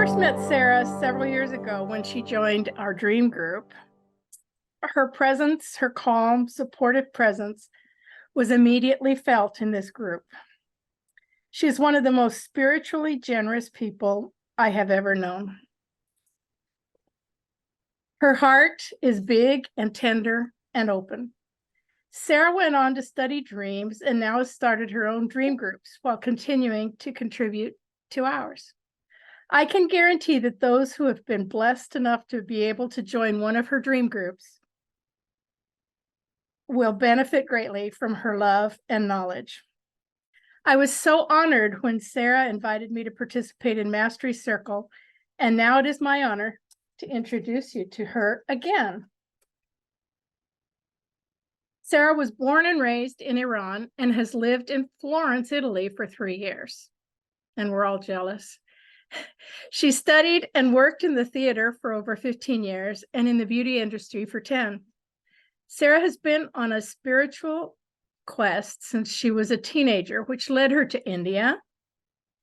first met Sara several years ago when she joined our dream group. Her presence, her calm, supportive presence, was immediately felt in this group. She is one of the most spiritually generous people I have ever known. Her heart is big and tender and open. Sara went on to study dreams and now has started her own dream groups while continuing to contribute to ours. I can guarantee that those who have been blessed enough to be able to join one of her dream groups will benefit greatly from her love and knowledge. I was so honored when Sara invited me to participate in Mastery Circle, and now it is my honor to introduce you to her again. Sara was born and raised in Iran and has lived in Florence, Italy for 3 years, and we're all jealous. She studied and worked in the theater for over 15 years and in the beauty industry for 10. Sara has been on a spiritual quest since she was a teenager, which led her to India,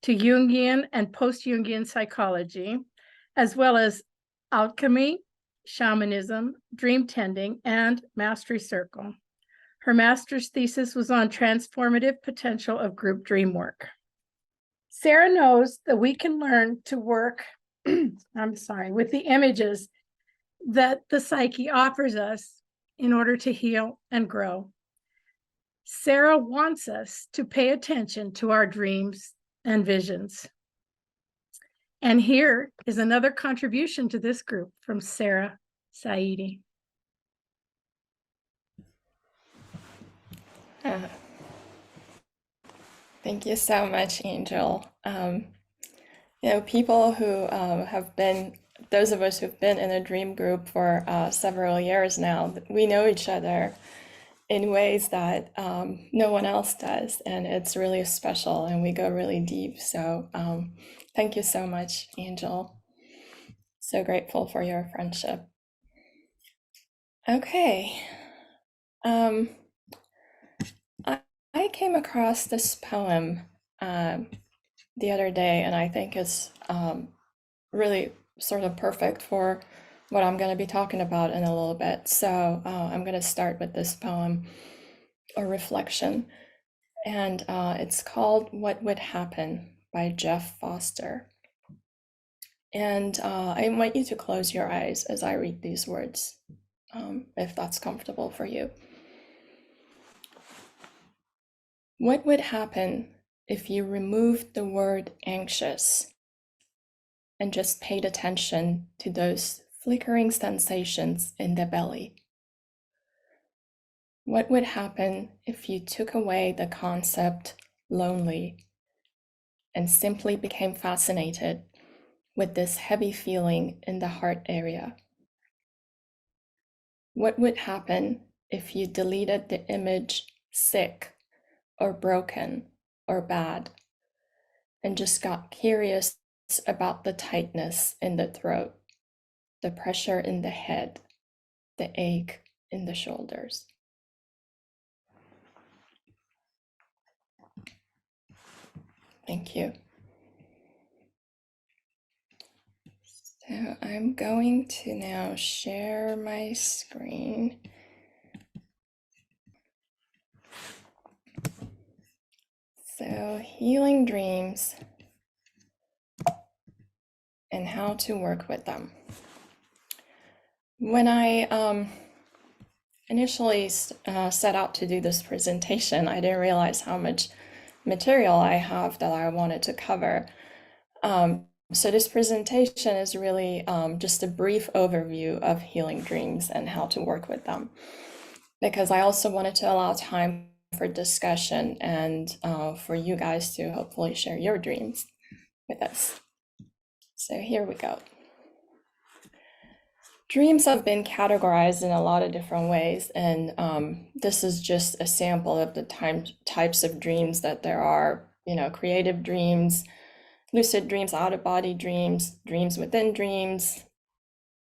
to Jungian and post-Jungian psychology, as well as alchemy, shamanism, dream tending, and Mastery Circle. Her master's thesis was on transformative potential of group dream work. Sara knows that we can learn to work, with the images that the psyche offers us in order to heal and grow. Sara wants us to pay attention to our dreams and visions. And here is another contribution to this group from Sara Saidy. Thank you so much, Angel. People who have been, those of us who've been in a dream group for several years now, we know each other in ways that no one else does, and it's really special, and we go really deep. So thank you so much, Angel. So grateful for your friendship. Okay. I came across this poem the other day, and I think it's really sort of perfect for what I'm going to be talking about in a little bit. So I'm going to start with this poem or reflection, and it's called What Would Happen by Jeff Foster. And I invite you to close your eyes as I read these words, if that's comfortable for you. What would happen if you removed the word anxious and just paid attention to those flickering sensations in the belly? What would happen if you took away the concept lonely and simply became fascinated with this heavy feeling in the heart area? What would happen if you deleted the image sick or broken or bad and just got curious about the tightness in the throat, the pressure in the head, the ache in the shoulders? Thank you. So I'm going to now share my screen. So healing dreams and how to work with them. When I initially set out to do this presentation, I didn't realize how much material I have that I wanted to cover. So this presentation is really just a brief overview of healing dreams and how to work with them, because I also wanted to allow time for discussion and for you guys to hopefully share your dreams with us. So here we go. Dreams have been categorized in a lot of different ways, and this is just a sample of the types of dreams that there are. Creative dreams, lucid dreams, out-of-body dreams, dreams within dreams,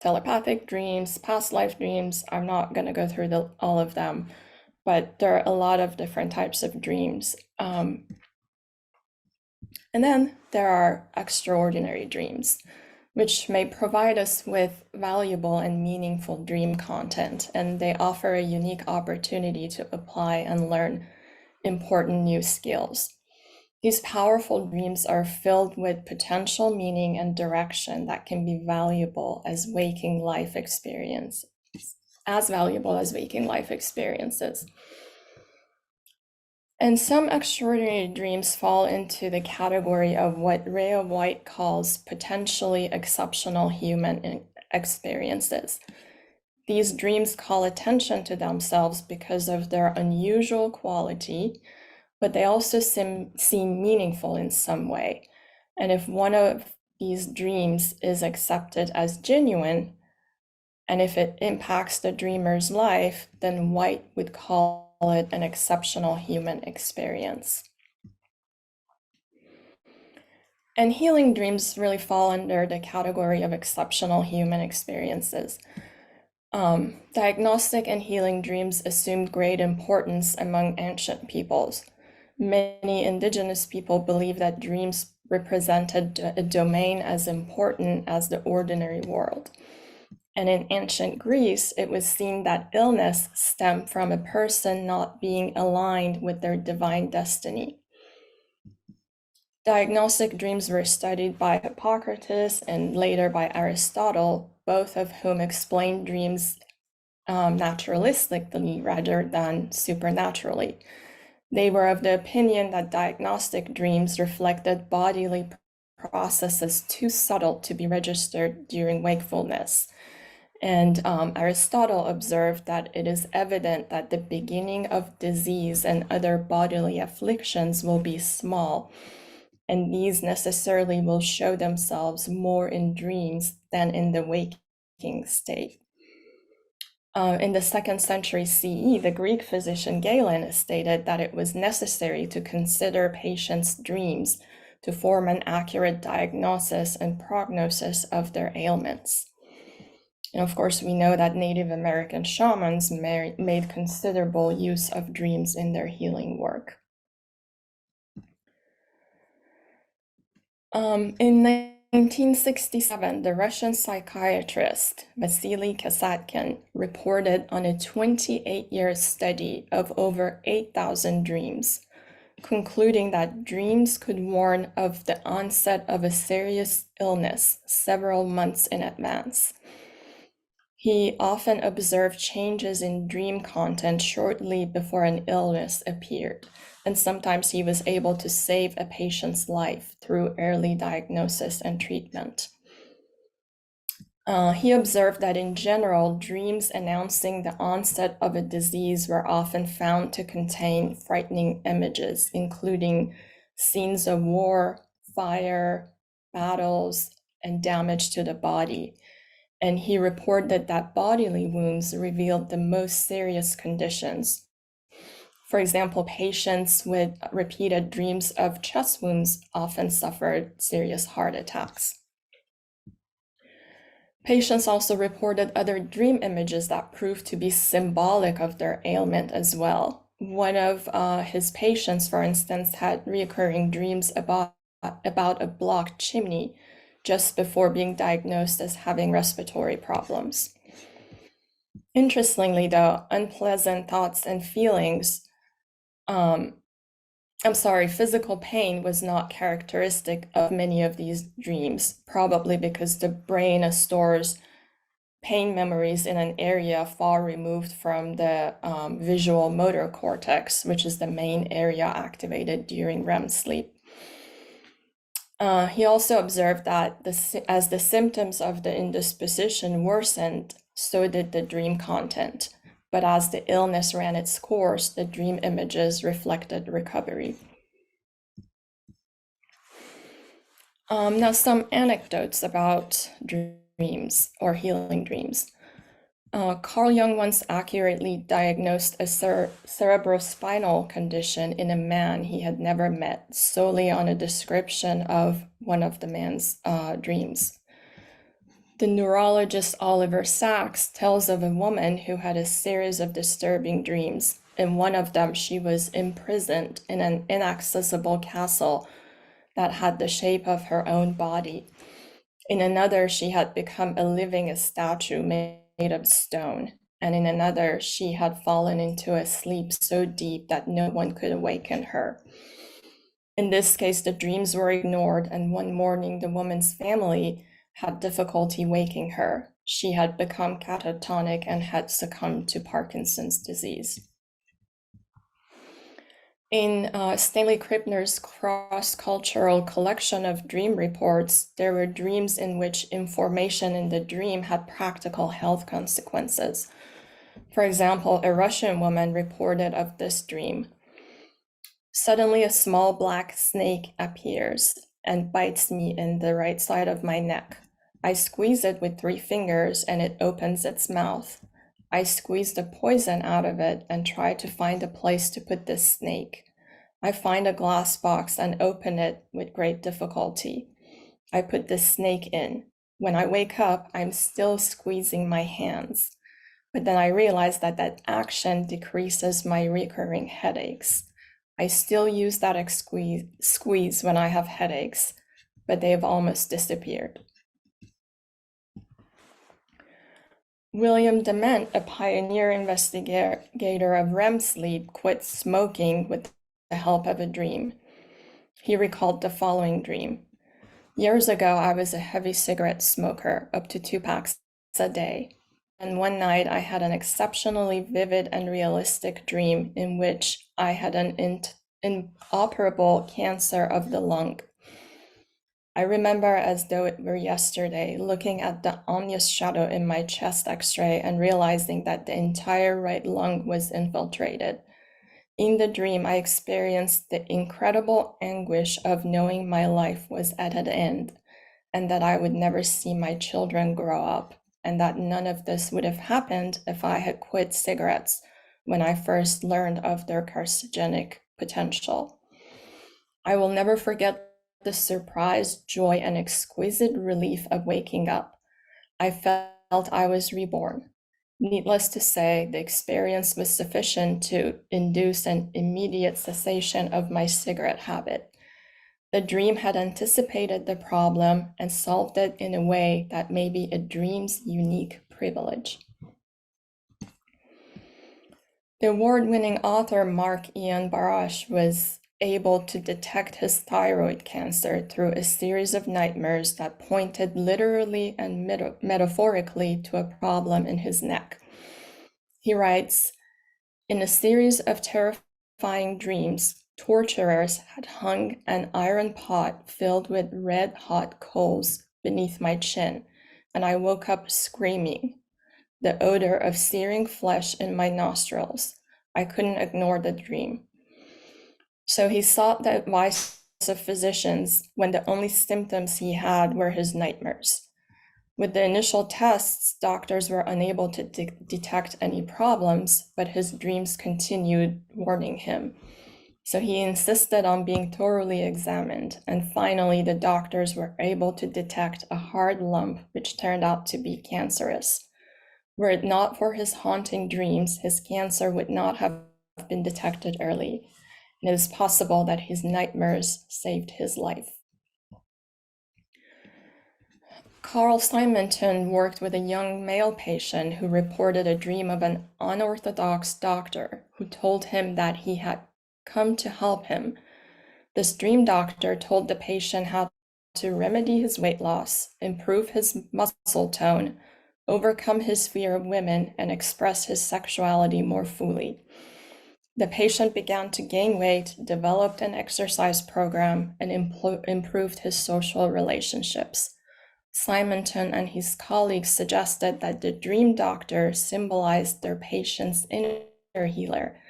telepathic dreams, past life dreams. I'm not going to go through all of them, but there are a lot of different types of dreams. And then there are extraordinary dreams. which may provide us with valuable and meaningful dream content, and they offer a unique opportunity to apply and learn important new skills. These powerful dreams are filled with potential meaning and direction that can be valuable as waking life experiences. And some extraordinary dreams fall into the category of what Rhea White calls potentially exceptional human experiences. These dreams call attention to themselves because of their unusual quality, but they also seem meaningful in some way. And if one of these dreams is accepted as genuine, and if it impacts the dreamer's life, then White would call it an exceptional human experience. And healing dreams really fall under the category of exceptional human experiences. Diagnostic and healing dreams assumed great importance among ancient peoples. Many indigenous people believed that dreams represented a domain as important as the ordinary world. And in ancient Greece, it was seen that illness stemmed from a person not being aligned with their divine destiny. Diagnostic dreams were studied by Hippocrates and later by Aristotle, both of whom explained dreams naturalistically rather than supernaturally. They were of the opinion that diagnostic dreams reflected bodily processes too subtle to be registered during wakefulness. And Aristotle observed that it is evident that the beginning of disease and other bodily afflictions will be small, and these necessarily will show themselves more in dreams than in the waking state. In the 2nd century CE, the Greek physician Galen stated that it was necessary to consider patients' dreams to form an accurate diagnosis and prognosis of their ailments. And of course, we know that Native American shamans made considerable use of dreams in their healing work. In 1967, the Russian psychiatrist Vasily Kasatkin reported on a 28-year study of over 8,000 dreams, concluding that dreams could warn of the onset of a serious illness several months in advance. He often observed changes in dream content shortly before an illness appeared, and sometimes he was able to save a patient's life through early diagnosis and treatment. He observed that in general, dreams announcing the onset of a disease were often found to contain frightening images, including scenes of war, fire, battles, and damage to the body. And he reported that bodily wounds revealed the most serious conditions. For example, patients with repeated dreams of chest wounds often suffered serious heart attacks. Patients also reported other dream images that proved to be symbolic of their ailment as well. One of his patients, for instance, had recurring dreams about a blocked chimney just before being diagnosed as having respiratory problems. Interestingly, though, unpleasant thoughts and feelings, physical pain was not characteristic of many of these dreams, probably because the brain stores pain memories in an area far removed from the visual motor cortex, which is the main area activated during REM sleep. He also observed that as the symptoms of the indisposition worsened, so did the dream content. But as the illness ran its course, the dream images reflected recovery. Now, some anecdotes about dreams or healing dreams. Carl Jung once accurately diagnosed a cerebrospinal condition in a man he had never met solely on a description of one of the man's dreams. The neurologist Oliver Sacks tells of a woman who had a series of disturbing dreams. In one of them, she was imprisoned in an inaccessible castle that had the shape of her own body. In another, she had become a living statue made of stone. And in another, she had fallen into a sleep so deep that no one could awaken her. In this case, the dreams were ignored, and one morning the woman's family had difficulty waking her. She had become catatonic and had succumbed to Parkinson's disease. In Stanley Krippner's cross-cultural collection of dream reports, there were dreams in which information in the dream had practical health consequences. For example, a Russian woman reported of this dream. Suddenly, a small black snake appears and bites me in the right side of my neck. I squeeze it with 3 fingers and it opens its mouth. I squeeze the poison out of it and try to find a place to put this snake. I find a glass box and open it with great difficulty. I put the snake in. When I wake up, I'm still squeezing my hands. But then I realize that that action decreases my recurring headaches. I still use that squeeze when I have headaches, but they have almost disappeared. William Dement, a pioneer investigator of REM sleep, quit smoking with the help of a dream. He recalled the following dream. Years ago, I was a heavy cigarette smoker, up to 2 packs a day. And one night I had an exceptionally vivid and realistic dream in which I had an inoperable cancer of the lung. I remember as though it were yesterday, looking at the ominous shadow in my chest x-ray and realizing that the entire right lung was infiltrated. In the dream, I experienced the incredible anguish of knowing my life was at an end and that I would never see my children grow up, and that none of this would have happened if I had quit cigarettes when I first learned of their carcinogenic potential. I will never forget the surprise, joy, and exquisite relief of waking up. I felt I was reborn. Needless to say, the experience was sufficient to induce an immediate cessation of my cigarette habit. The dream had anticipated the problem and solved it in a way that may be a dream's unique privilege. The award-winning author Mark Ian Barash was able to detect his thyroid cancer through a series of nightmares that pointed literally and metaphorically to a problem in his neck. He writes, in a series of terrifying dreams, torturers had hung an iron pot filled with red-hot coals beneath my chin, and I woke up screaming, the odor of searing flesh in my nostrils. I couldn't ignore the dream. So he sought the advice of physicians when the only symptoms he had were his nightmares. With the initial tests, doctors were unable to detect any problems, but his dreams continued warning him. So he insisted on being thoroughly examined, and finally the doctors were able to detect a hard lump which turned out to be cancerous. Were it not for his haunting dreams, his cancer would not have been detected early. And it is possible that his nightmares saved his life. Carl Simonton worked with a young male patient who reported a dream of an unorthodox doctor who told him that he had come to help him. This dream doctor told the patient how to remedy his weight loss, improve his muscle tone, overcome his fear of women, and express his sexuality more fully. The patient began to gain weight, developed an exercise program, and improved his social relationships. Simonton and his colleagues suggested that the dream doctor symbolized their patient's inner healer,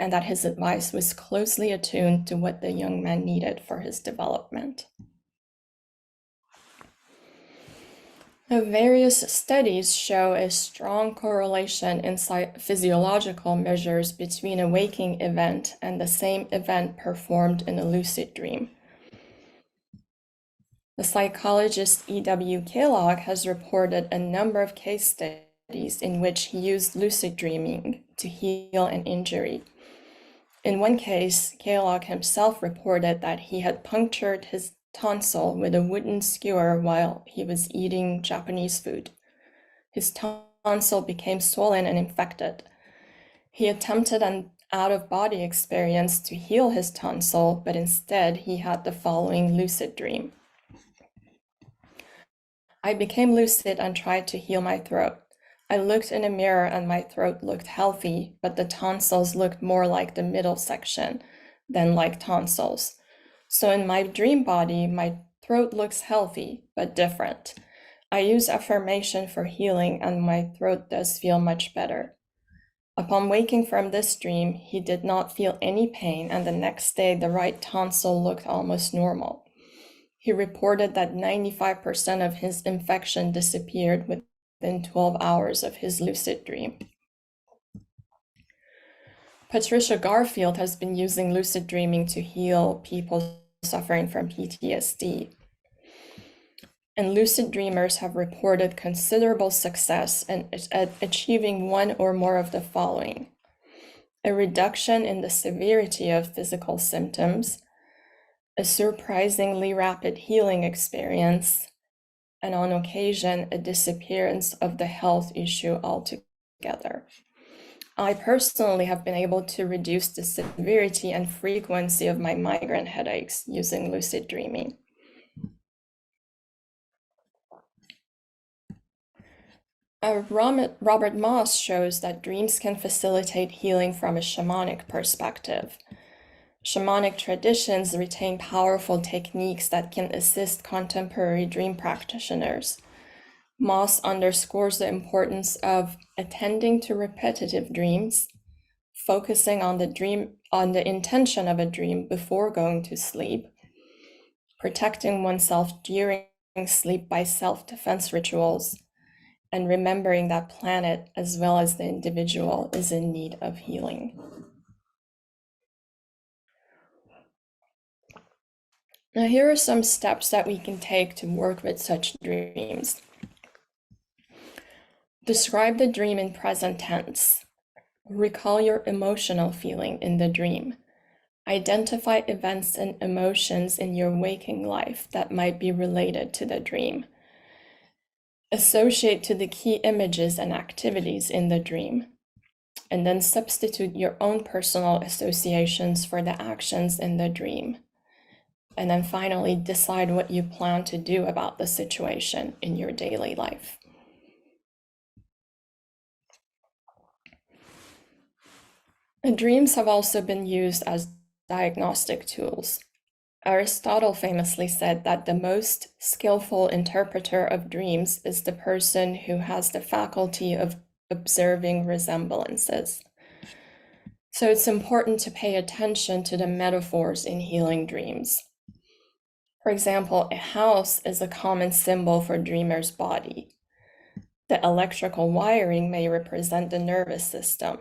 and that his advice was closely attuned to what the young man needed for his development. Various studies show a strong correlation in physiological measures between a waking event and the same event performed in a lucid dream. The psychologist E.W. Kellogg has reported a number of case studies in which he used lucid dreaming to heal an injury. In one case, Kellogg himself reported that he had punctured his tonsil with a wooden skewer while he was eating Japanese food. His tonsil became swollen and infected. He attempted an out-of-body experience to heal his tonsil, but instead he had the following lucid dream. I became lucid and tried to heal my throat. I looked in a mirror and my throat looked healthy, but the tonsils looked more like the middle section than like tonsils. So in my dream body, my throat looks healthy, but different. I use affirmation for healing and my throat does feel much better. Upon waking from this dream, he did not feel any pain, and the next day the right tonsil looked almost normal. He reported that 95% of his infection disappeared within 12 hours of his lucid dream. Patricia Garfield has been using lucid dreaming to heal people suffering from PTSD. And lucid dreamers have reported considerable success at achieving one or more of the following: a reduction in the severity of physical symptoms, a surprisingly rapid healing experience, and on occasion, a disappearance of the health issue altogether. I personally have been able to reduce the severity and frequency of my migraine headaches using lucid dreaming. Robert Moss shows that dreams can facilitate healing from a shamanic perspective. Shamanic traditions retain powerful techniques that can assist contemporary dream practitioners. Moss underscores the importance of attending to repetitive dreams, focusing on the intention of a dream before going to sleep, protecting oneself during sleep by self-defense rituals, and remembering that planet as well as the individual is in need of healing. Now, here are some steps that we can take to work with such dreams. Describe the dream in present tense. Recall your emotional feeling in the dream. Identify events and emotions in your waking life that might be related to the dream. Associate to the key images and activities in the dream, and then substitute your own personal associations for the actions in the dream. And then finally, decide what you plan to do about the situation in your daily life. And dreams have also been used as diagnostic tools. Aristotle famously said that the most skillful interpreter of dreams is the person who has the faculty of observing resemblances. So it's important to pay attention to the metaphors in healing dreams. For example, a house is a common symbol for dreamer's body. The electrical wiring may represent the nervous system.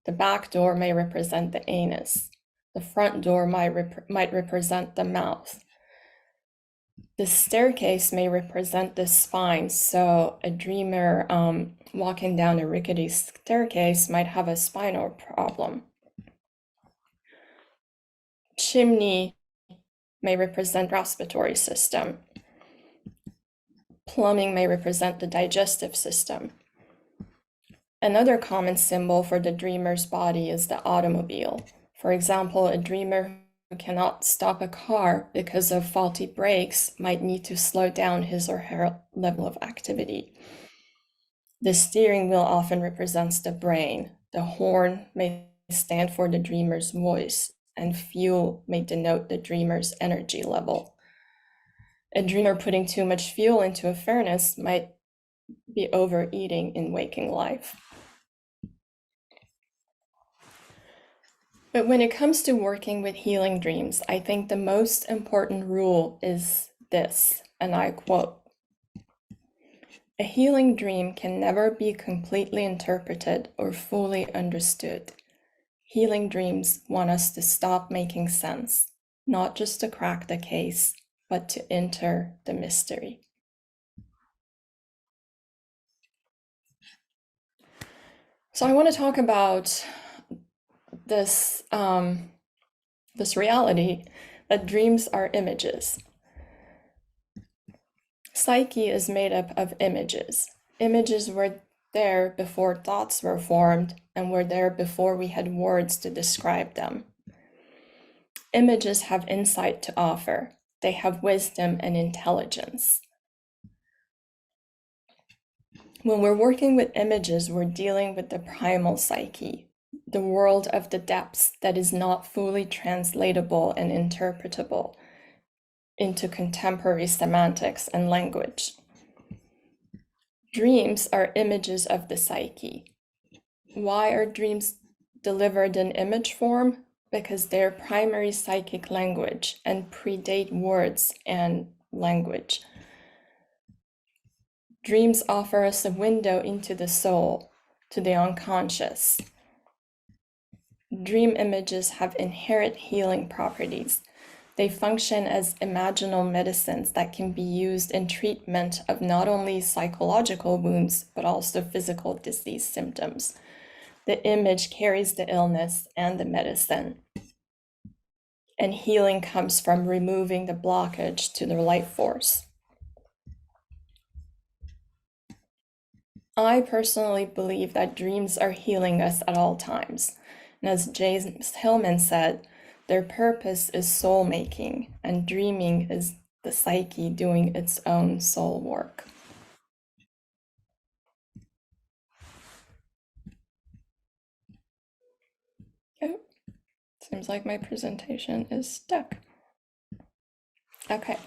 The back door may represent the anus. The front door might represent the mouth. The staircase may represent the spine, so a dreamer walking down a rickety staircase might have a spinal problem. Chimney may represent respiratory system. Plumbing may represent the digestive system. Another common symbol for the dreamer's body is the automobile. For example, a dreamer who cannot stop a car because of faulty brakes might need to slow down his or her level of activity. The steering wheel often represents the brain. The horn may stand for the dreamer's voice, and fuel may denote the dreamer's energy level. A dreamer putting too much fuel into a furnace might be overeating in waking life. But when it comes to working with healing dreams, I think the most important rule is this, and I quote, "A healing dream can never be completely interpreted or fully understood. Healing dreams want us to stop making sense, not just to crack the case, but to enter the mystery." So I want to talk about this reality that dreams are images. Psyche is made up of images. Images were there before thoughts were formed and were there before we had words to describe them. Images have insight to offer. They have wisdom and intelligence. When we're working with images, we're dealing with the primal psyche, the world of the depths that is not fully translatable and interpretable into contemporary semantics and language. Dreams are images of the psyche. Why are dreams delivered in image form? Because they're primary psychic language and predate words and language. Dreams offer us a window into the soul, to the unconscious. Dream images have inherent healing properties. They function as imaginal medicines that can be used in treatment of not only psychological wounds, but also physical disease symptoms. The image carries the illness and the medicine. And healing comes from removing the blockage to the life force. I personally believe that dreams are healing us at all times. And as James Hillman said, their purpose is soul making, and dreaming is the psyche doing its own soul work. Oh, seems like my presentation is stuck. Okay.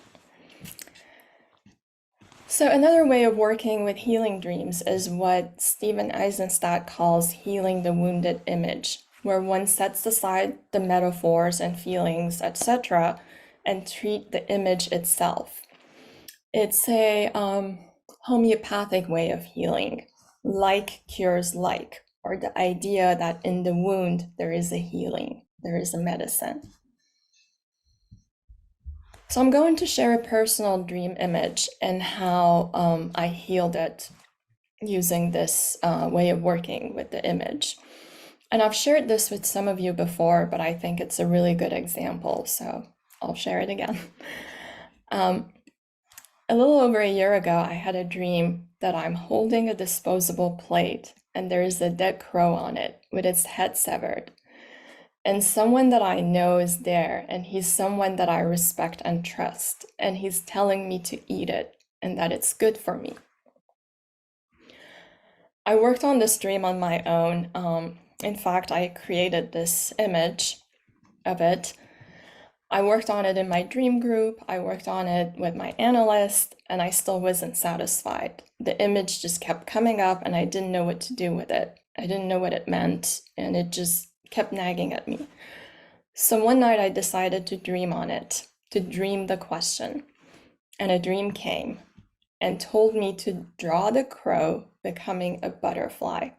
So another way of working with healing dreams is what Stephen Eisenstadt calls healing the wounded image, where one sets aside the metaphors and feelings, etc., and treat the image itself. It's a homeopathic way of healing. Like cures like, or the idea that in the wound there is a healing, there is a medicine. So I'm going to share a personal dream image and how I healed it using this way of working with the image. And I've shared this with some of you before, but I think it's a really good example, so I'll share it again. A little over a year ago, I had a dream that I'm holding a disposable plate and there is a dead crow on it with its head severed. And someone that I know is there, and he's someone that I respect and trust, and he's telling me to eat it and that it's good for me. I worked on this dream on my own. In fact, I created this image of it. I worked on it in my dream group, I worked on it with my analyst, and I still wasn't satisfied. The image just kept coming up and I didn't know what to do with it. I didn't know what it meant, and it just kept nagging at me. So one night I decided to dream on it, to dream the question. And a dream came and told me to draw the crow becoming a butterfly.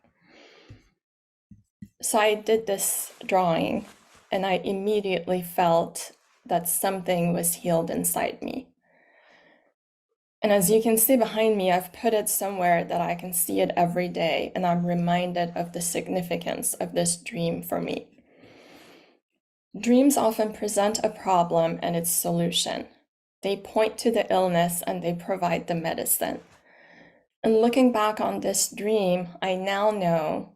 So I did this drawing and I immediately felt that something was healed inside me. And as you can see behind me, I've put it somewhere that I can see it every day, and I'm reminded of the significance of this dream for me. Dreams often present a problem and its solution. They point to the illness and they provide the medicine. And looking back on this dream, I now know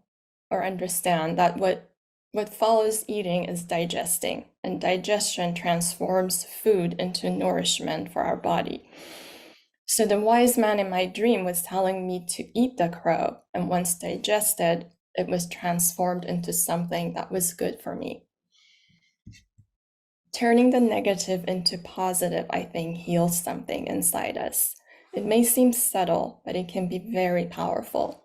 or understand that what follows eating is digesting, and digestion transforms food into nourishment for our body. So the wise man in my dream was telling me to eat the crow, and once digested, it was transformed into something that was good for me. Turning the negative into positive, I think, heals something inside us. It may seem subtle, but it can be very powerful.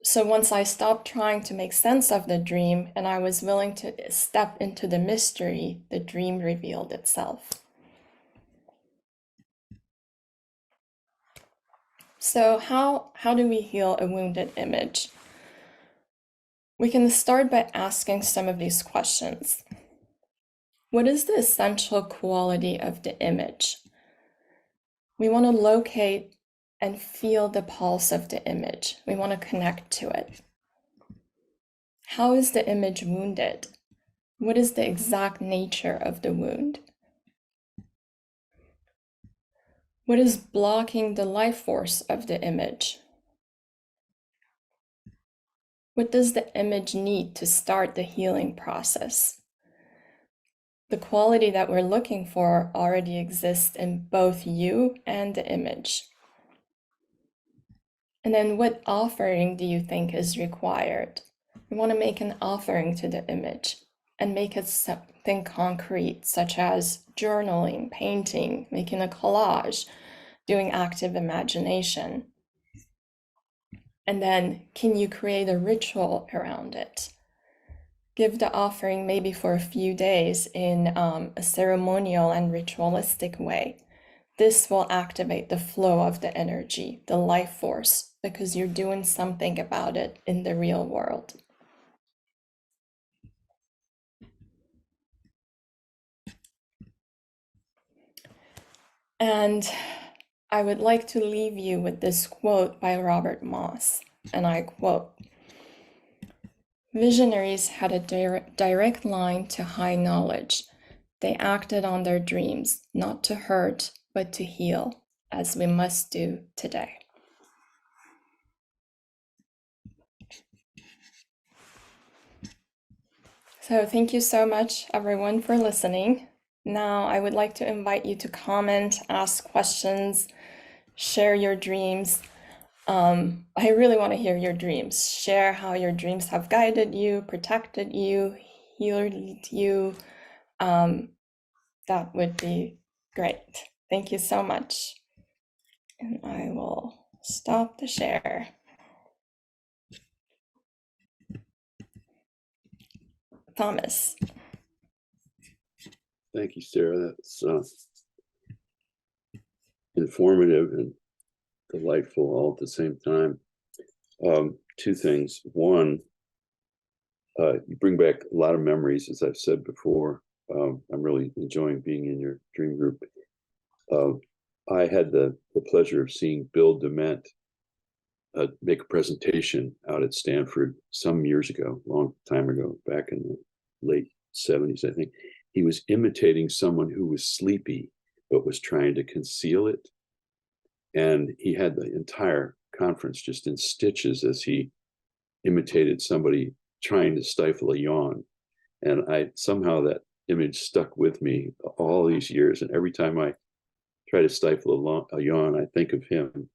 So once I stopped trying to make sense of the dream and I was willing to step into the mystery, the dream revealed itself. So how do we heal a wounded image? We can start by asking some of these questions. What is the essential quality of the image? We want to locate and feel the pulse of the image. We want to connect to it. How is the image wounded? What is the exact nature of the wound? What is blocking the life force of the image? What does the image need to start the healing process? The quality that we're looking for already exists in both you and the image. And then what offering do you think is required? We want to make an offering to the image and make it something concrete, such as journaling, painting, making a collage, doing active imagination. And then can you create a ritual around it? Give the offering maybe for a few days in a ceremonial and ritualistic way. This will activate the flow of the energy, the life force, because you're doing something about it in the real world. And I would like to leave you with this quote by Robert Moss, and I quote, "Visionaries had a direct line to high knowledge. They acted on their dreams, not to hurt, but to heal, as we must do today." So thank you so much, everyone, for listening. Now I would like to invite you to comment, ask questions, share your dreams. I really want to hear your dreams. Share how your dreams have guided you, protected you, healed you. That would be great. Thank you so much. And I will stop the share. Thomas. Thank you, Sarah. That's informative and delightful all at the same time. Two things. One, you bring back a lot of memories, as I've said before. I'm really enjoying being in your dream group. I had the pleasure of seeing Bill Dement make a presentation out at Stanford some years ago, long time ago, back in the late 70s, I think. He was imitating someone who was sleepy, but was trying to conceal it. And he had the entire conference just in stitches as he imitated somebody trying to stifle a yawn. And somehow that image stuck with me all these years. And every time I try to stifle a yawn, I think of him.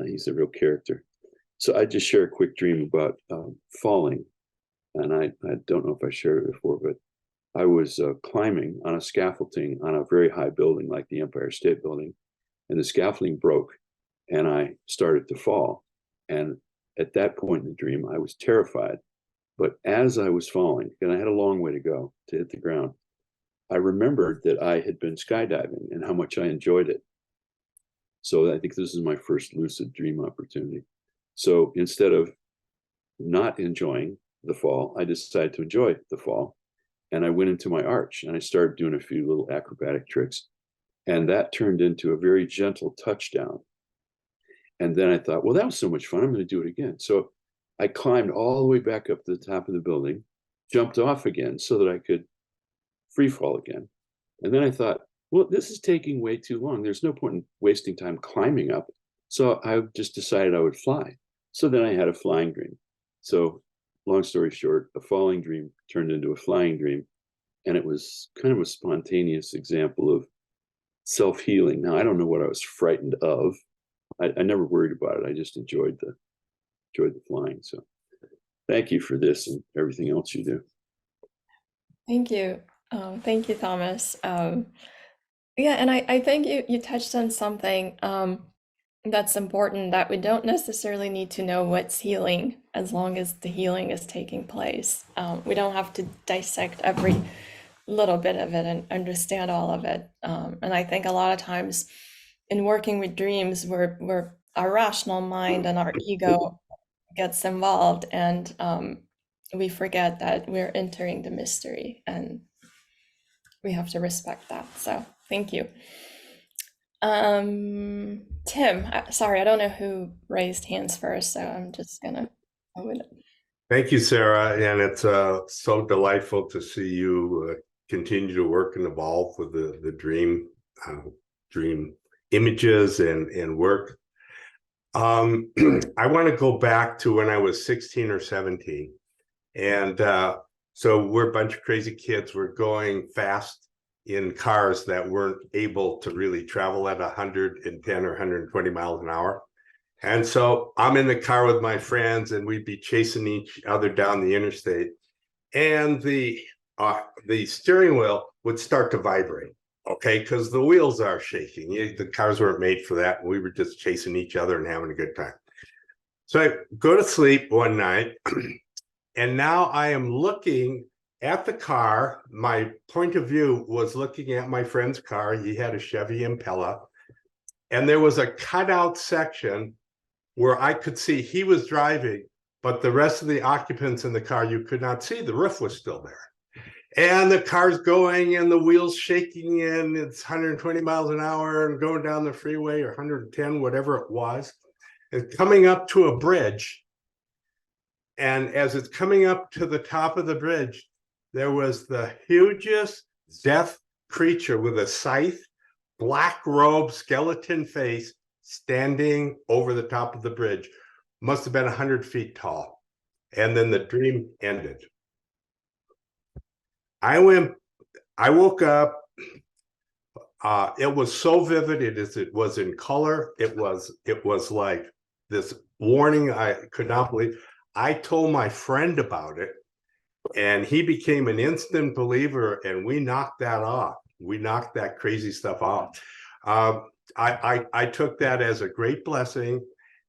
He's a real character. So I just share a quick dream about falling. And I don't know if I shared it before, but I was climbing on a scaffolding on a very high building like the Empire State Building. And the scaffolding broke and I started to fall. And at that point in the dream, I was terrified. But as I was falling, and I had a long way to go to hit the ground, I remembered that I had been skydiving and how much I enjoyed it. So I think this is my first lucid dream opportunity. So instead of not enjoying the fall, I decided to enjoy the fall. And I went into my arch and I started doing a few little acrobatic tricks. And that turned into a very gentle touchdown. And then I thought, well, that was so much fun. I'm going to do it again. So I climbed all the way back up to the top of the building, jumped off again so that I could free fall again. And then I thought, well, this is taking way too long. There's no point in wasting time climbing up. So I just decided I would fly. So then I had a flying dream. So long story short, a falling dream turned into a flying dream. And it was kind of a spontaneous example of self-healing. Now, I don't know what I was frightened of. I never worried about it. I just enjoyed the flying. So thank you for this and everything else you do. Thank you. Thank you, Thomas. Yeah, and I think you touched on something that's important, that we don't necessarily need to know what's healing as long as the healing is taking place. We don't have to dissect every little bit of it and understand all of it. And I think a lot of times in working with dreams, we're our rational mind and our ego gets involved, and we forget that we're entering the mystery, and we have to respect that. So thank you. Tim, sorry, I don't know who raised hands first, so I'm just gonna go with it. Thank you, Sarah, and it's so delightful to see you continue to work and evolve with the dream images and work. I want to go back to when I was 16 or 17. And so we're a bunch of crazy kids. We're going fast in cars that weren't able to really travel at 110 or 120 miles an hour. And so I'm in the car with my friends, and we'd be chasing each other down the interstate. And the steering wheel would start to vibrate, okay, because the wheels are shaking. The cars weren't made for that. We were just chasing each other and having a good time. So I go to sleep one night, and now I am looking at the car. My point of view was looking at my friend's car. He had a Chevy Impala, and there was a cutout section where I could see he was driving, but the rest of the occupants in the car, you could not see. The roof was still there. And the car's going and the wheels shaking, and it's 120 miles an hour and going down the freeway, or 110, whatever it was. It's coming up to a bridge. And as it's coming up to the top of the bridge, there was the hugest death creature with a scythe, black robe, skeleton face, standing over the top of the bridge. Must have been 100 feet tall. And then the dream ended. I woke up. It was so vivid. It was in color. It was like this warning I could not believe. I told my friend about it, and he became an instant believer, and we knocked that off. We knocked that crazy stuff off. I took that as a great blessing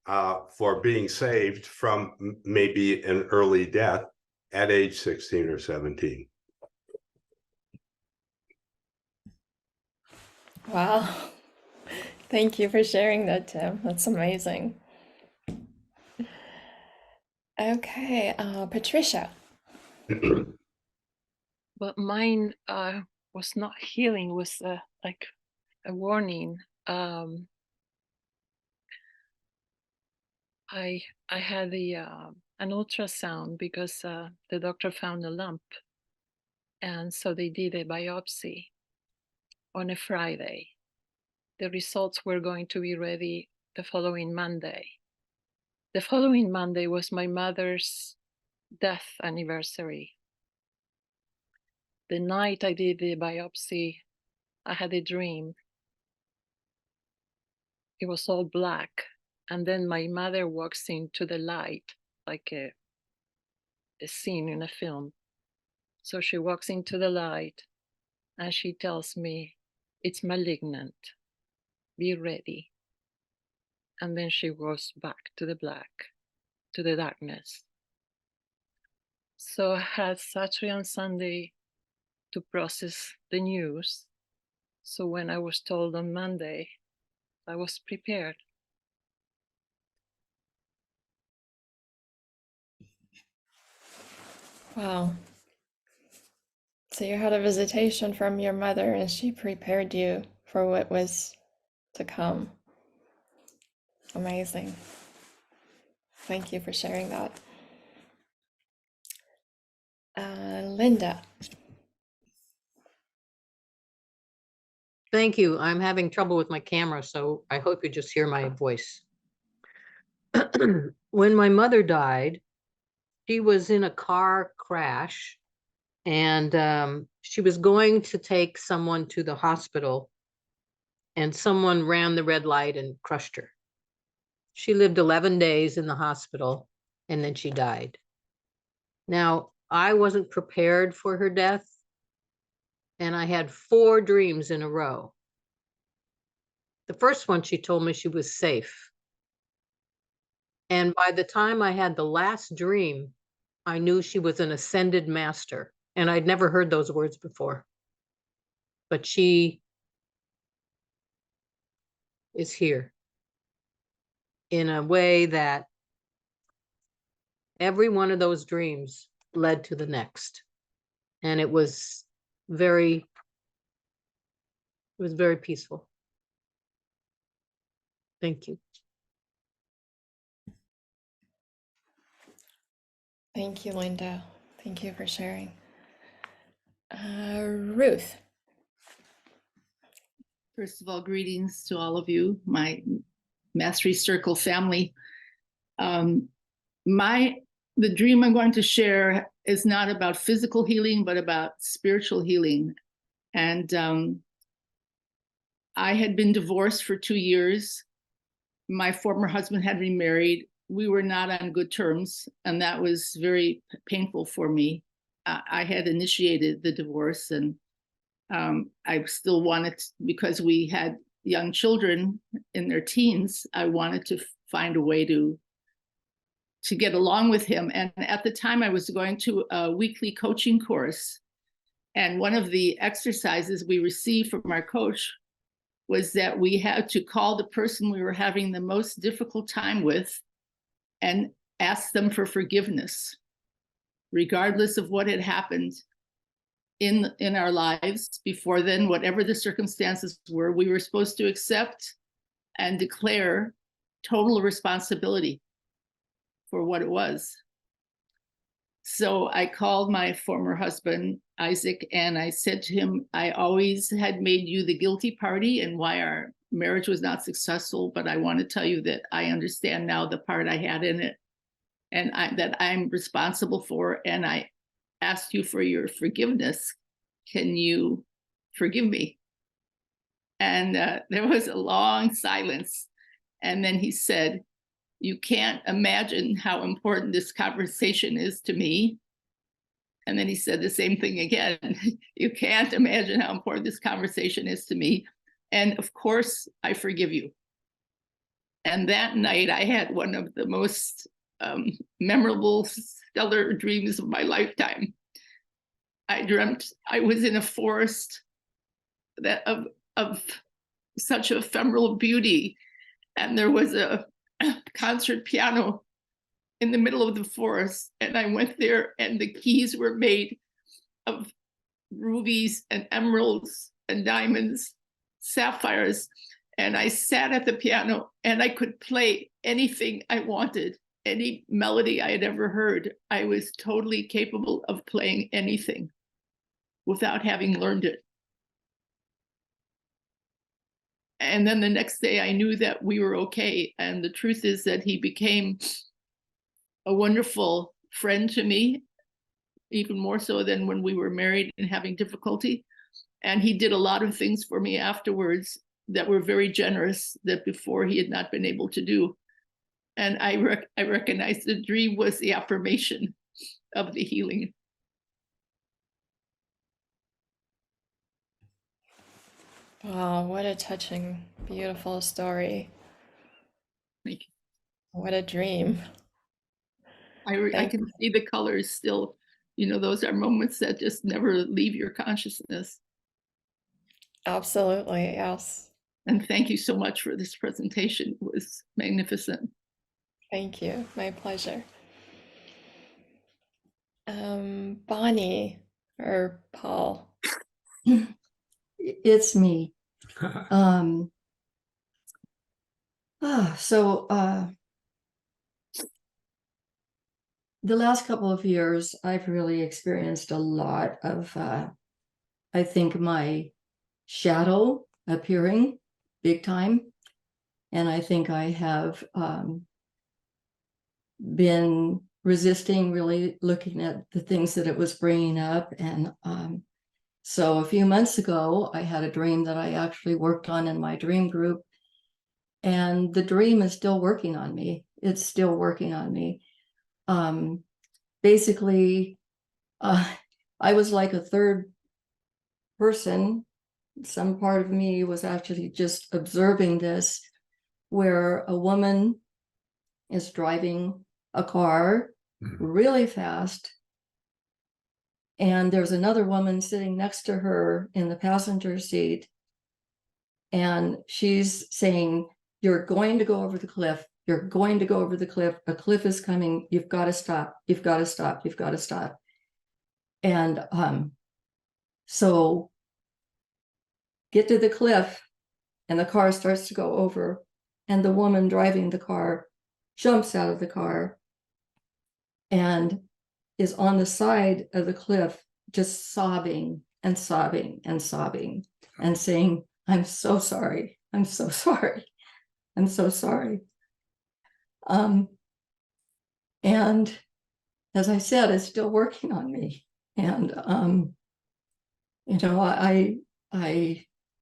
for being saved from maybe an early death at age 16 or 17. Wow. Thank you for sharing that, Tim. That's amazing. Okay, Patricia. But mine was not healing, was like a warning. I had an ultrasound because the doctor found a lump, and so they did a biopsy on a Friday. The results were going to be ready the following Monday. The following Monday was my mother's death anniversary. The night I did the biopsy, I had a dream. It was all black. And then my mother walks into the light, like a scene in a film. So she walks into the light and she tells me, it's malignant, be ready. And then she goes back to the black, to the darkness. So I had Saturday and Sunday to process the news. So when I was told on Monday, I was prepared. Wow. So you had a visitation from your mother, and she prepared you for what was to come. Amazing. Thank you for sharing that. Linda. Thank you. I'm having trouble with my camera, so I hope you just hear my voice. When my mother died, she was in a car crash, and she was going to take someone to the hospital, and someone ran the red light and crushed her. She lived 11 days in the hospital, and then she died. Now, I wasn't prepared for her death, and I had 4 dreams in a row. The first one, she told me she was safe. And by the time I had the last dream, I knew she was an ascended master. And I'd never heard those words before. But she is here in a way that every one of those dreams led to the next. And it was very peaceful. Thank you. Thank you, Linda. Thank you for sharing. Ruth. First of all, greetings to all of you, my Mastery Circle family. The dream I'm going to share is not about physical healing, but about spiritual healing. And I had been divorced for 2 years. My former husband had remarried. We were not on good terms, and that was very painful for me. I had initiated the divorce, and I still wanted, because we had young children in their teens, I wanted to find a way to get along with him. And at the time I was going to a weekly coaching course. And one of the exercises we received from our coach was that we had to call the person we were having the most difficult time with and ask them for forgiveness, regardless of what had happened in our lives before then. Whatever the circumstances were, we were supposed to accept and declare total responsibility for what it was. So I called my former husband, Isaac, and I said to him, I always had made you the guilty party and why our marriage was not successful, but I want to tell you that I understand now the part I had in it, and that I'm responsible for, and I asked you for your forgiveness. Can you forgive me? And there was a long silence. And then he said, you can't imagine how important this conversation is to me. And then he said the same thing again. You can't imagine how important this conversation is to me. And of course, I forgive you. And that night I had one of the most memorable, stellar dreams of my lifetime. I dreamt I was in a forest that of such ephemeral beauty, and there was a concert piano in the middle of the forest, and I went there, and the keys were made of rubies and emeralds and diamonds, sapphires, and I sat at the piano and I could play anything I wanted, any melody I had ever heard. I was totally capable of playing anything without having learned it. And then the next day I knew that we were okay. And the truth is that he became a wonderful friend to me, even more so than when we were married and having difficulty. And he did a lot of things for me afterwards that were very generous, that before he had not been able to do. And I recognized the dream was the affirmation of the healing. Wow, what a touching, beautiful story. Thank you. What a dream. I can see the colors still. You know, those are moments that just never leave your consciousness. Absolutely, yes. And thank you so much for this presentation. It was magnificent. Thank you. My pleasure. Bonnie or Paul? It's me. The last couple of years, I've really experienced a lot of, I think, my shadow appearing big time. And I think I have been resisting really looking at the things that it was bringing up. And so a few months ago, I had a dream that I actually worked on in my dream group. And the dream is still working on me. It's still working on me. Basically, I was like a third person. Some part of me was actually just observing this, where a woman is driving a car really fast, and there's another woman sitting next to her in the passenger seat, and she's saying, "You're going to go over the cliff. You're going to go over the cliff. A cliff is coming. You've got to stop. You've got to stop. You've got to stop." And so get to the cliff, and the car starts to go over, and the woman driving the car jumps out of the car and is on the side of the cliff, just sobbing and sobbing and sobbing and saying, I'm so sorry. I'm so sorry. I'm so sorry. And as I said, it's still working on me. And you know, I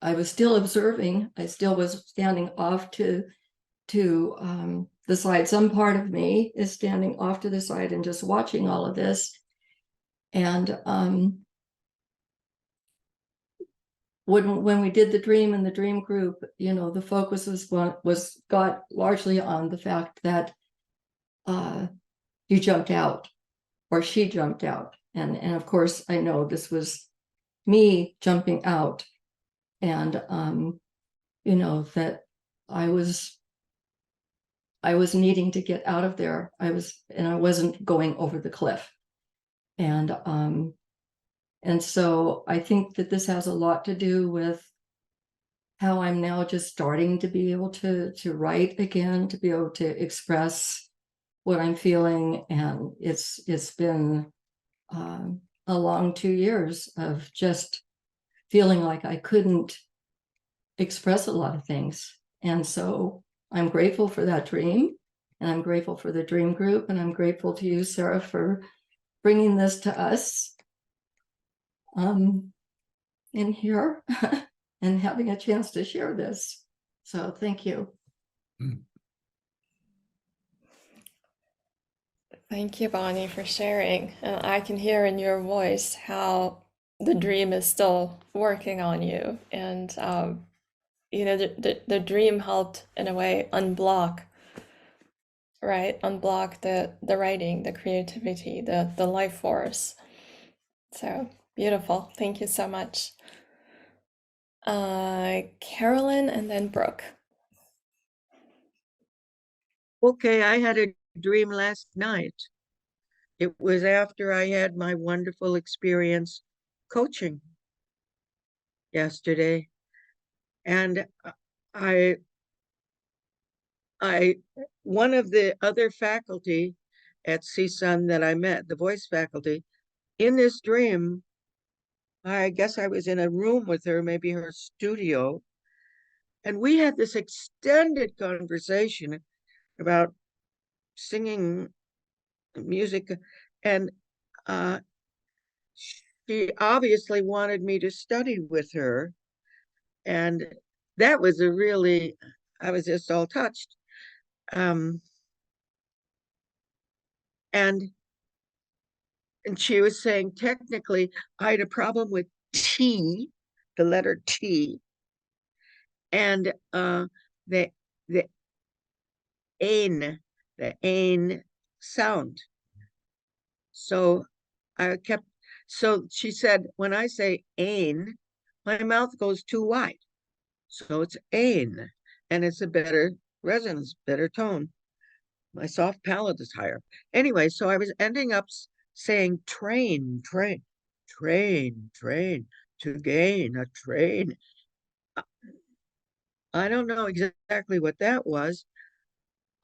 was still observing. I still was standing off to the side. Some part of me is standing off to the side and just watching all of this. And when we did the dream in the dream group, you know, the focus was got largely on the fact that you jumped out, or she jumped out, and of course I know this was me jumping out, and you know, that I was needing to get out of there. I wasn't going over the cliff, and so I think that this has a lot to do with how I'm now just starting to be able to write again, to be able to express what I'm feeling. And it's been a long 2 years of just feeling like I couldn't express a lot of things. And so I'm grateful for that dream, and I'm grateful for the dream group, and I'm grateful to you, Sara, for bringing this to us in here and having a chance to share this. So thank you. Thank you, Bonnie, for sharing. And I can hear in your voice how the dream is still working on you. And, you know, the dream helped, in a way, unblock, right? Unblock the writing, the creativity, the life force. So beautiful. Thank you so much. Carolyn and then Brooke. Okay, I had a dream last night. It was after I had my wonderful experience coaching yesterday. And I one of the other faculty at CSUN that I met, the voice faculty, in this dream, I guess I was in a room with her, maybe her studio, and we had this extended conversation about singing music, and she obviously wanted me to study with her, and that was I was just all touched. And she was saying, technically, I had a problem with T, the letter T, and the ain sound. So she said, when I say ain, my mouth goes too wide. So it's ain, and it's a better resonance, better tone. My soft palate is higher. Anyway, so I was ending up saying train, train, train, train, to gain a train. I don't know exactly what that was.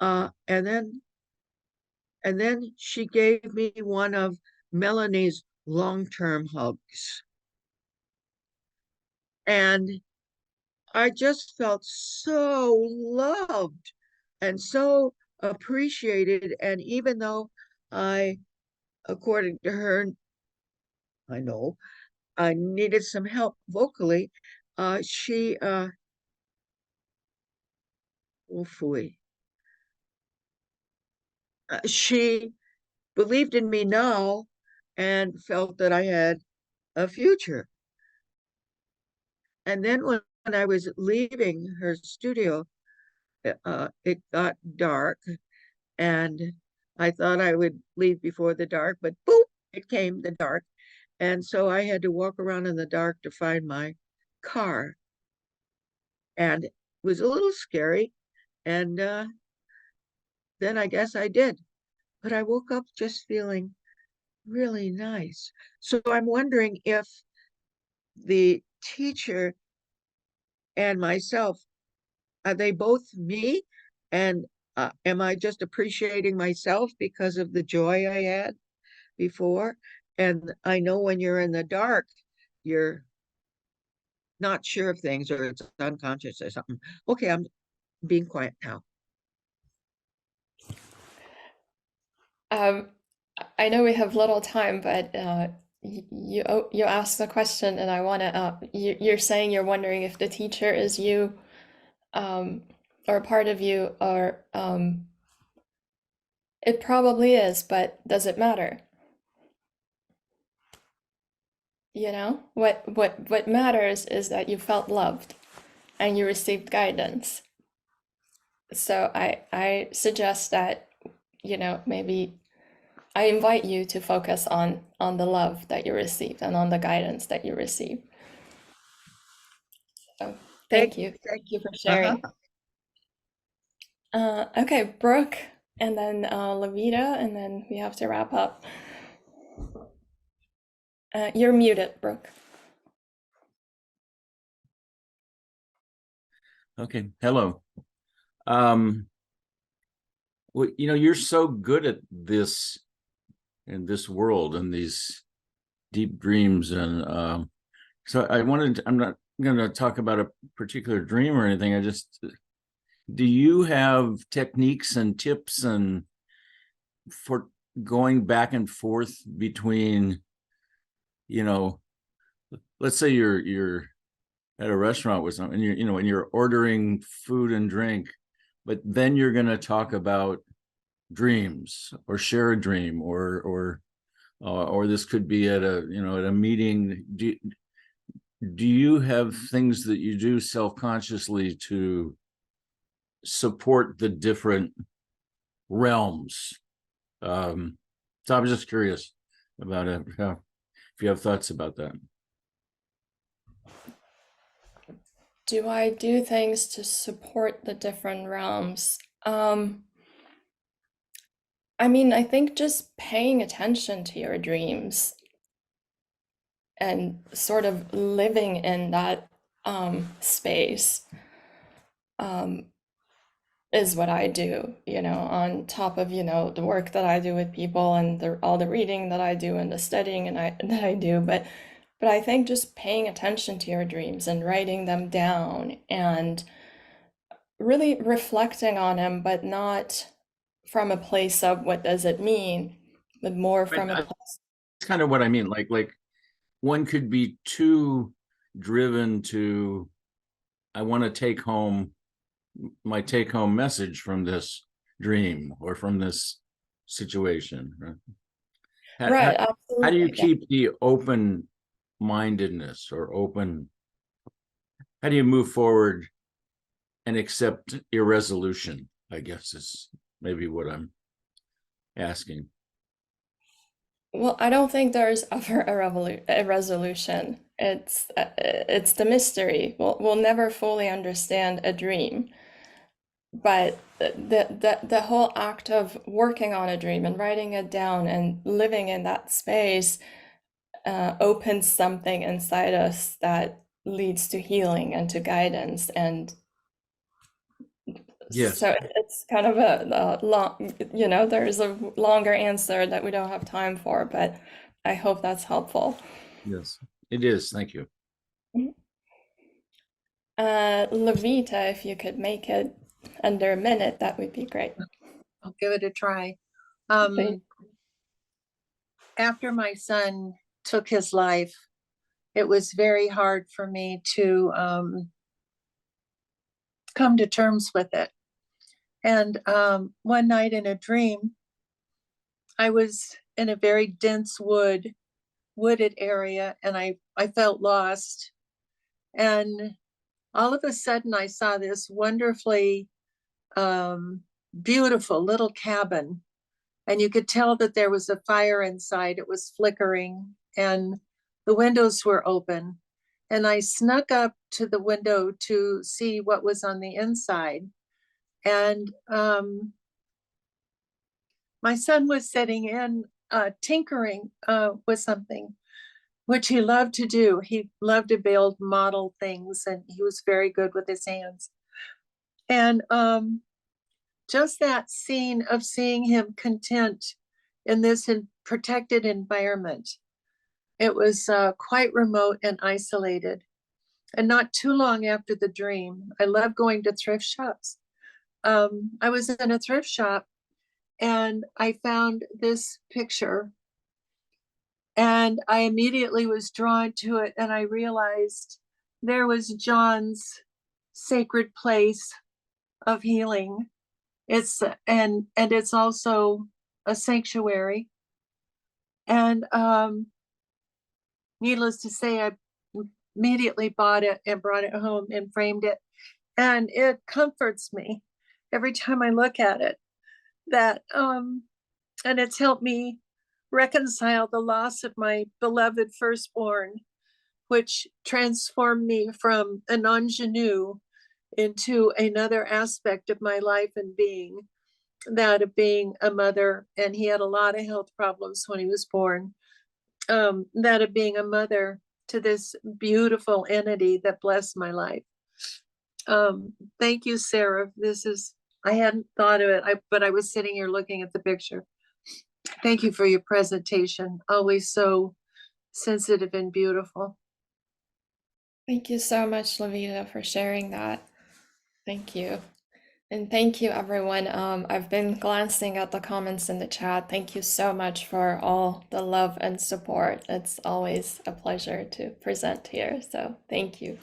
And then she gave me one of Melanie's long-term hugs. And I just felt so loved and so appreciated. And even though according to her, I know I needed some help vocally, she believed in me now and felt that I had a future. And then when I was leaving her studio, it got dark, and I thought I would leave before the dark, but boop, it came the dark. And so I had to walk around in the dark to find my car. And it was a little scary. And then I guess I did. But I woke up just feeling really nice. So I'm wondering if the teacher and myself, are they both me? And am I just appreciating myself because of the joy I had before? And I know when you're in the dark, you're not sure of things or it's unconscious or something. Okay, I'm being quiet now. I know we have little time, but you asked a question, and I want to. You're saying you're wondering if the teacher is you, or a part of you, or it probably is, but does it matter? You know, what matters is that you felt loved and you received guidance. So I suggest that, you know, maybe I invite you to focus on the love that you received and on the guidance that you received. So thank you. Thank you for sharing. Okay, Brooke, and then Levita, and then we have to wrap up. You're muted, Brooke. Okay, hello. Well, you know, you're so good at this in this world and these deep dreams, and so I'm not going to talk about a particular dream or anything. Do you have techniques and tips and for going back and forth between, you know, let's say you're at a restaurant with someone, and and you're ordering food and drink, but then you're going to talk about dreams or share a dream, or this could be at a meeting. Do you have things that you do self-consciously to support the different realms? So I was just curious about it, if you have thoughts about that. Do I do things to support the different realms? I mean, I think just paying attention to your dreams and sort of living in that space is what I do, you know, on top of, you know, the work that I do with people and all the reading that I do and the studying that I do. But I think just paying attention to your dreams and writing them down and really reflecting on them, but not from a place of what does it mean, but more from a place. That's kind of what I mean. Like one could be too driven to, I want to take home my take-home message from this dream or from this situation. Right. How do you keep the open-mindedness or open? How do you move forward and accept irresolution? I guess is maybe what I'm asking. Well, I don't think there's ever a resolution. It's the mystery. We'll never fully understand a dream, but the whole act of working on a dream and writing it down and living in that space opens something inside us that leads to healing and to guidance. And yes, so it's kind of a long, you know, there's a longer answer that we don't have time for, but I hope that's helpful. Yes, it is. Thank you. Levita, if you could make it under a minute, that would be great. I'll give it a try. After my son took his life, it was very hard for me to come to terms with it. And one night in a dream, I was in a very dense wooded area, and I felt lost. And all of a sudden I saw this wonderfully beautiful little cabin, and you could tell that there was a fire inside. It was flickering and the windows were open, and I snuck up to the window to see what was on the inside. And my son was sitting in tinkering with something, which he loved to do. He loved to build model things, and he was very good with his hands. And just that scene of seeing him content in this protected environment, it was quite remote and isolated. And not too long after the dream, I love going to thrift shops. I was in a thrift shop and I found this picture and I immediately was drawn to it, and I realized there was John's sacred place of healing. And it's also a sanctuary. And needless to say, I immediately bought it and brought it home and framed it. And it comforts me every time I look at it. That and it's helped me reconcile the loss of my beloved firstborn, which transformed me from an ingenue into another aspect of my life and being, that of being a mother. And he had a lot of health problems when he was born. That of being a mother to this beautiful entity that blessed my life. Thank you, Sarah. I hadn't thought of it, but I was sitting here looking at the picture. Thank you for your presentation. Always so sensitive and beautiful. Thank you so much, Lavita, for sharing that. Thank you. And thank you, everyone. I've been glancing at the comments in the chat. Thank you so much for all the love and support. It's always a pleasure to present here. So thank you.